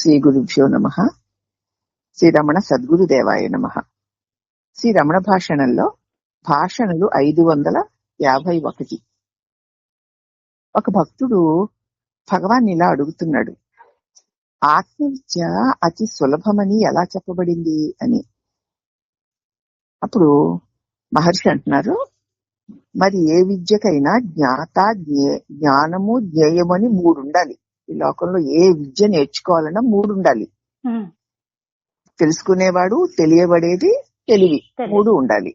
శ్రీ గురుభ్యో నమః. శ్రీ రమణ సద్గురుదేవాయ నమః. శ్రీ రమణ భాషణంలో భాషణలు 551. ఒక భక్తుడు భగవాన్ ఇలా అడుగుతున్నాడు, ఆత్మవిద్య అతి సులభమని ఎలా చెప్పబడింది అని. అప్పుడు మహర్షి అంటున్నారు, మరి ఏ విద్యకైనా జ్ఞాత, జ్ఞానము, జ్ఞేయము అని 3 ఉండాలి. ఈ లోకంలో ఏ విద్య నేర్చుకోవాలన్నా 3 ఉండాలి. తెలుసుకునేవాడు, తెలియబడేది, తెలివి 3 ఉండాలి.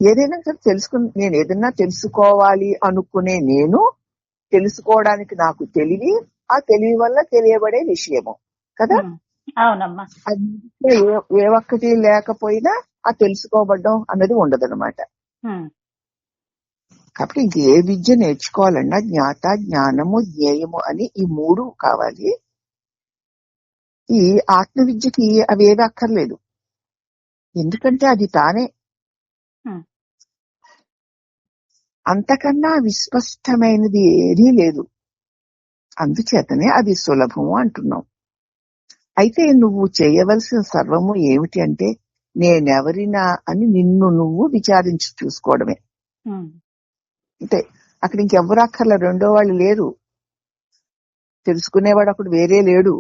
ఏదైనా సరే నేను ఏదైనా తెలుసుకోవాలి అనుకునే నేను, తెలుసుకోవడానికి నాకు తెలివి, ఆ తెలివి వల్ల తెలియబడే విషయము కదా. అవునమ్మా. ఏ ఒక్కటి లేకపోయినా ఆ తెలుసుకోబడ్డం అన్నది ఉండదన్నమాట. కాబట్టి ఇంక ఏ విద్య నేర్చుకోవాలన్నా జ్ఞాత, జ్ఞానము, జ్ఞేయము అని ఈ 3 కావాలి. ఈ ఆత్మ విద్యకి అవి ఏవి అక్కర్లేదు, ఎందుకంటే అది తానే. అంతకన్నా విస్పష్టమైనది ఏదీ లేదు. అందుచేతనే అది సులభము అంటున్నాం. అయితే నువ్వు చేయవలసిన సర్వము ఏమిటి అంటే, నేనెవరినా అని నిన్ను నువ్వు విచారించి చూసుకోవడమే. అంటే అక్కడ ఇంకెవ్వరు అక్కర్ల, రెండో వాళ్ళు లేరు. తెలుసుకునేవాడు అప్పుడు వేరే లేడు,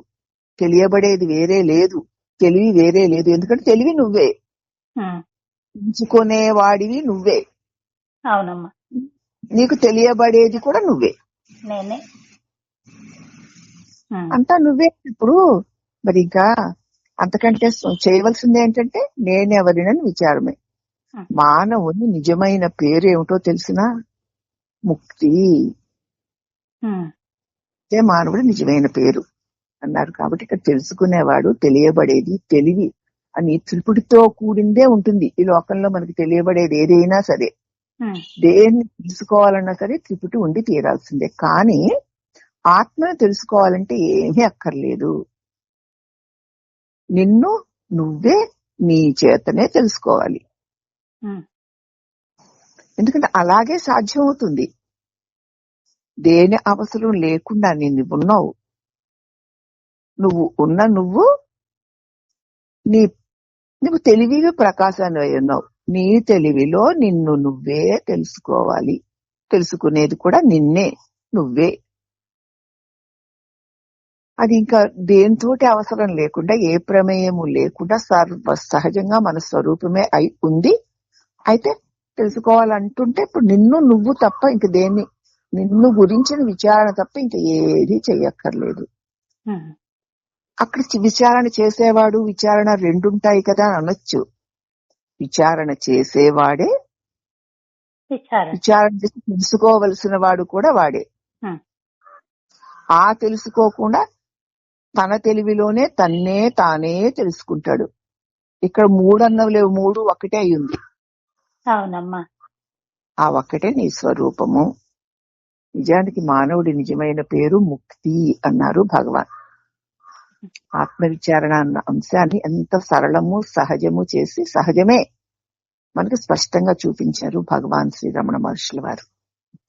తెలియబడేది వేరే లేదు, తెలివి వేరే లేదు. ఎందుకంటే తెలివి నువ్వే, తెలుసుకునేవాడివి నువ్వే. అవునమ్మా. నీకు తెలియబడేది కూడా నువ్వే, నేనే, అంతా నువ్వే. ఇప్పుడు మరి ఇంకా అంతకంటే చేయవలసింది ఏంటంటే నేనెవరినని విచారమే. మానవుని నిజమైన పేరు ఏమిటో తెలిసినా ముక్తి. అంటే మానవుడి నిజమైన పేరు అన్నారు. కాబట్టి ఇక్కడ తెలుసుకునేవాడు, తెలియబడేది, తెలివి అని త్రిపుటితో కూడిందే ఉంటుంది. ఈ లోకంలో మనకి తెలియబడేది ఏదైనా సరే, దేన్ని తెలుసుకోవాలన్నా సరే త్రిపుటి ఉండి తీరాల్సిందే. కానీ ఆత్మను తెలుసుకోవాలంటే ఏమీ అక్కర్లేదు. నిన్ను నువ్వే నీ చేతనే తెలుసుకోవాలి. ఎందుకంటే అలాగే సాధ్యమవుతుంది. దేని అవసరం లేకుండా నువ్వు నువ్వు తెలివిగా ప్రకాశాన్ని అయి ఉన్నావు. నీ తెలివిలో నిన్ను నువ్వే తెలుసుకోవాలి. తెలుసుకునేది కూడా నిన్నే, నువ్వే. అది ఇంకా దేనితోటి అవసరం లేకుండా, ఏ ప్రమేయము లేకుండా సర్వ సహజంగా మన స్వరూపమే అయి ఉంది. అయితే తెలుసుకోవాలంటుంటే ఇప్పుడు నిన్ను నువ్వు తప్ప ఇంక నిన్ను గురించిన విచారణ తప్ప ఇంకా ఏది చెయ్యక్కర్లేదు. అక్కడ విచారణ చేసేవాడు, విచారణ 2 ఉంటాయి కదా అని అనొచ్చు. విచారణ చేసేవాడే, విచారణ చేసి తెలుసుకోవలసిన వాడు కూడా వాడే. ఆ తెలుసుకోకుండా తన తెలివిలోనే తన్నే తానే తెలుసుకుంటాడు. ఇక్కడ 3 అన్నవి లేవు, 3 ఒక్కటే అయ్యింది. అవునమ్మా. ఆ ఒక్కటే నీ స్వరూపము. నిజానికి మానవుడి నిజమైన పేరు ముక్తి అన్నారు భగవాన్. ఆత్మవిచారణ అన్న అంశాన్ని ఎంత సరళము, సహజము చేసి సహజమే మనకు స్పష్టంగా చూపించారు భగవాన్ శ్రీ రమణ మహర్షుల వారు.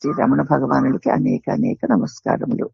శ్రీ రమణ భగవానుడికి అనేక నమస్కారములు.